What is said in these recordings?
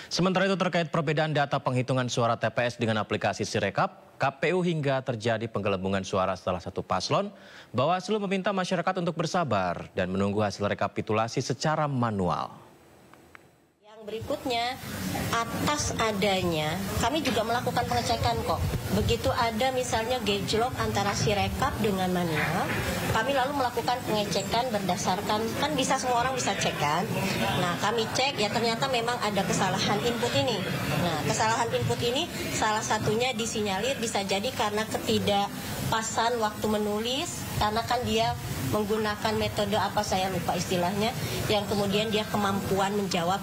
Sementara itu terkait perbedaan data penghitungan suara TPS dengan aplikasi Sirekap, KPU hingga terjadi penggelembungan suara salah satu paslon, Bawaslu meminta masyarakat untuk bersabar dan menunggu hasil rekapitulasi secara manual. Berikutnya, atas adanya, kami juga melakukan pengecekan kok. Begitu ada misalnya gejlok antara Sirekap dengan manual, kami lalu melakukan pengecekan berdasarkan, kan bisa semua orang bisa cek kan. Nah, kami cek ya ternyata memang ada kesalahan input ini. Nah, kesalahan input ini salah satunya disinyalir bisa jadi karena ketidakpasan waktu menulis, karena kan dia menggunakan metode apa saya lupa istilahnya, yang kemudian dia kemampuan menjawab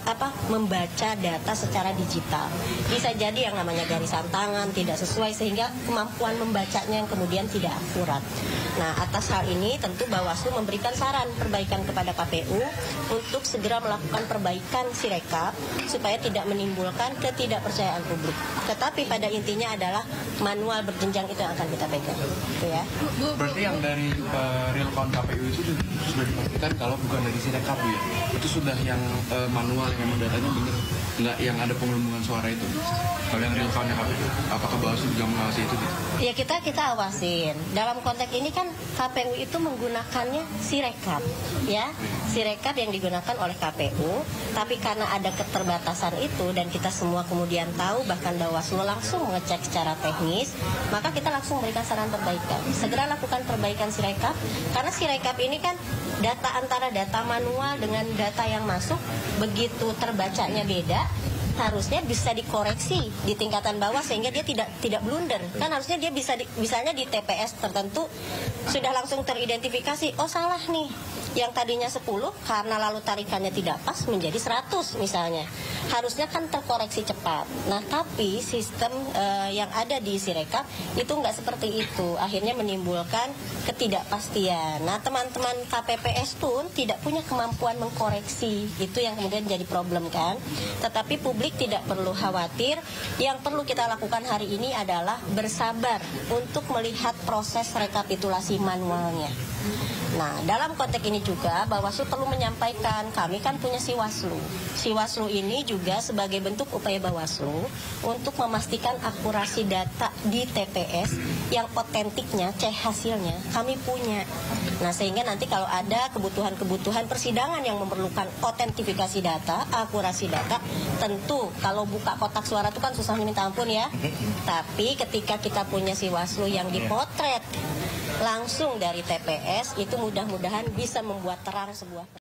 membaca data secara digital. Bisa jadi yang namanya garisan tangan tidak sesuai sehingga kemampuan membacanya yang kemudian tidak akurat. Nah, atas hal ini tentu Bawaslu memberikan saran perbaikan kepada KPU untuk segera melakukan perbaikan Sirekap supaya tidak menimbulkan ketidakpercayaan publik. Tetapi pada intinya adalah manual berjenjang itu yang akan kita pegang. Gitu ya. Berarti yang dari real count KPU itu sudah dipastikan kalau bukan dari Sirekap ya? Itu sudah yang manual yang memang datanya benar, nggak yang ada penggelembungan suara itu. Kalau yang real countnya KPU, apakah Bawaslu juga mengawasi itu? Ya kita awasin. Dalam konteks ini kan KPU itu menggunakannya Sirekap, ya. Sirekap yang digunakan oleh KPU, tapi karena ada keterbatasan itu dan kita semua kemudian tahu, bahkan Bawaslu langsung mengecek secara teknis, maka kita langsung memberikan saran perbaikan. Segera lakukan perbaikan Sirekap, karena Sirekap ini kan data antara data manual dengan data yang masuk, begitu terbacanya beda, harusnya bisa dikoreksi di tingkatan bawah sehingga dia tidak blunder. Kan harusnya dia misalnya di TPS tertentu sudah langsung teridentifikasi, oh salah nih. Yang tadinya 10 karena lalu tarikannya tidak pas menjadi 100 misalnya. Harusnya kan terkoreksi cepat. Nah, tapi sistem yang ada di Sirekap itu nggak seperti itu. Akhirnya menimbulkan ketidakpastian. Nah, teman-teman KPPS pun tidak punya kemampuan mengkoreksi. Itu yang kemudian jadi problem kan. Tetapi publik tidak perlu khawatir. Yang perlu kita lakukan hari ini adalah bersabar untuk melihat proses rekapitulasi manualnya. Nah, dalam konteks ini juga Bawaslu perlu menyampaikan, kami kan punya Siwaslu. Siwaslu ini juga sebagai bentuk upaya Bawaslu untuk memastikan akurasi data di TPS yang otentiknya, cek hasilnya kami punya. Nah, sehingga nanti kalau ada kebutuhan-kebutuhan persidangan yang memerlukan otentifikasi data, akurasi data, tentu kalau buka kotak suara itu kan susah minta ampun ya. Tapi ketika kita punya Siwaslu yang dipotret langsung dari TPS, itu mudah-mudahan bisa membuat terang sebuah